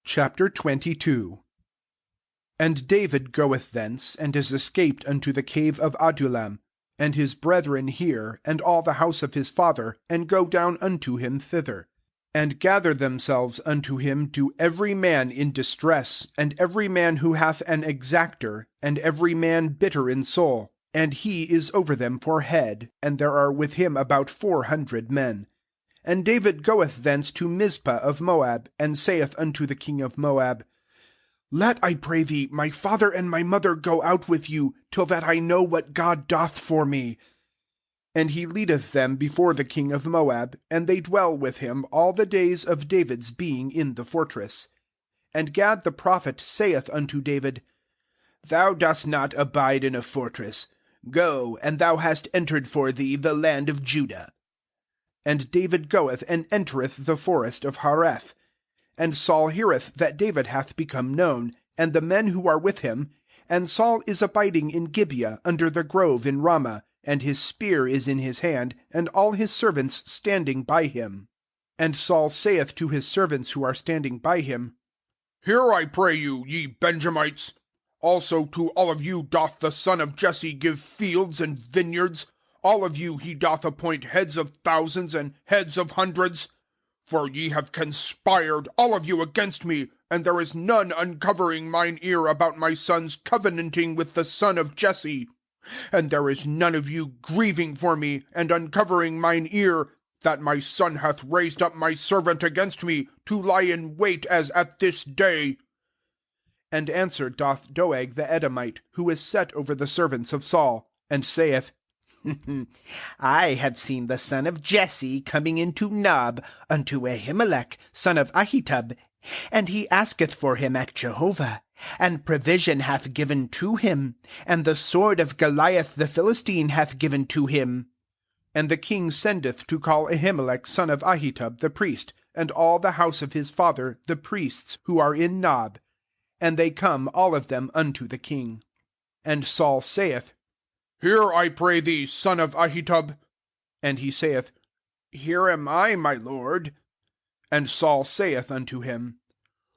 Chapter 22. And David goeth thence, and is escaped unto the cave of Adullam. And his brethren hear, and all the house of his father, and go down unto him thither, and gather themselves unto him to every man in distress, and every man who hath an exactor, and every man bitter in soul, and he is over them for head, and there are with him about 400 men. And David goeth thence to Mizpah of Moab, and saith unto the king of Moab, Let, I pray thee, my father and my mother go out with you, till that I know what God doth for me. And he leadeth them before the king of Moab, and they dwell with him all the days of David's being in the fortress. And Gad the prophet saith unto David, Thou dost not abide in a fortress. Go, and thou hast entered for thee the land of Judah. And David goeth and entereth the forest of Hareth. And Saul heareth that David hath become known, and the men who are with him, and Saul is abiding in Gibeah under the grove in Ramah, and his spear is in his hand, and all his servants standing by him. And Saul saith to his servants who are standing by him, Hear, I pray you, ye Benjamites. Also to all of you doth the son of Jesse give fields and vineyards. All of you he doth appoint heads of thousands and heads of hundreds. For ye have conspired, all of you, against me, and there is none uncovering mine ear about my son's covenanting with the son of Jesse. And there is none of you grieving for me, and uncovering mine ear, that my son hath raised up my servant against me, to lie in wait as at this day. And answer doth Doeg the Edomite, who is set over the servants of Saul, and saith, I have seen the son of Jesse coming into Nob unto Ahimelech, son of Ahitub, and he asketh for him at Jehovah, and provision hath given to him, and the sword of Goliath the Philistine hath given to him. And the king sendeth to call Ahimelech son of Ahitub the priest, and all the house of his father the priests, who are in Nob. And they come all of them unto the king. And Saul saith, Hear, I pray thee, son of Ahitub. And he saith, Here am I, my lord. And Saul saith unto him,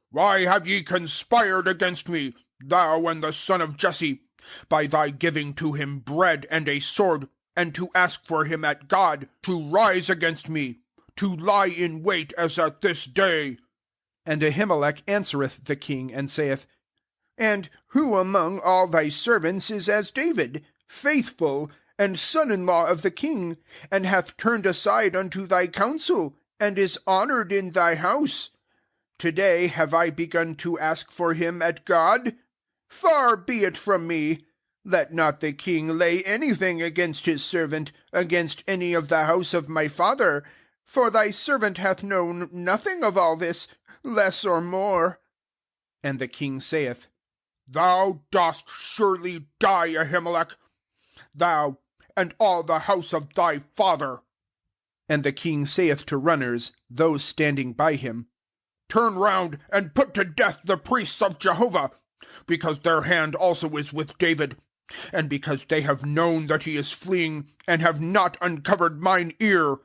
Why have ye conspired against me, thou and the son of Jesse, by thy giving to him bread and a sword, and to ask for him at God, to rise against me, to lie in wait as at this day? And Ahimelech answereth the king, and saith, And who among all thy servants is as David, faithful, and son-in-law of the king, and hath turned aside unto thy counsel, and is honored in thy house? Today have I begun to ask for him at God? Far be it from me. Let not the king lay anything against his servant, against any of the house of my father. For thy servant hath known nothing of all this, less or more. And the king saith, Thou dost surely die, Ahimelech, thou and all the house of thy father. And the king saith to runners, those standing by him, Turn round, and put to death the priests of Jehovah, because their hand also is with David, and because they have known that he is fleeing, and have not uncovered mine ear.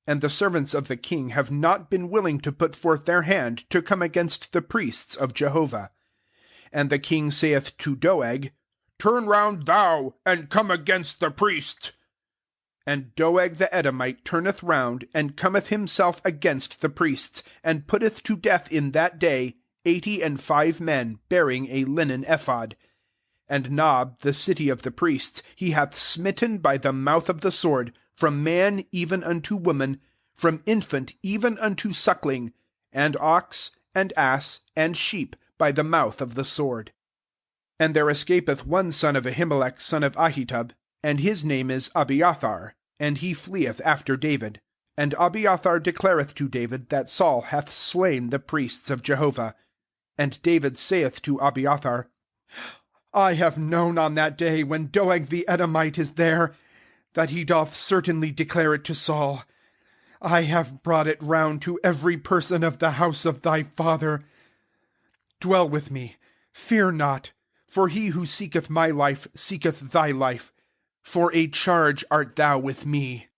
And the servants of the king have not been willing to put forth their hand to come against the priests of Jehovah. And the king saith to Doeg, Turn round thou, and come against the priests. And Doeg the Edomite turneth round, and cometh himself against the priests, and putteth to death in that day 85 men, bearing a linen ephod. And Nob, the city of the priests, he hath smitten by the mouth of the sword, from man even unto woman, from infant even unto suckling, and ox, and ass, and sheep, by the mouth of the sword. And there escapeth one son of Ahimelech son of Ahitub, and his name is Abiathar, and he fleeth after David. And Abiathar declareth to David that Saul hath slain the priests of Jehovah. And David saith to Abiathar, I have known on that day, when Doeg the Edomite is there, that he doth certainly declare it to Saul. I have brought it round to every person of the house of thy father. Dwell with me, fear not, for he who seeketh my life seeketh thy life. For a charge art thou with me.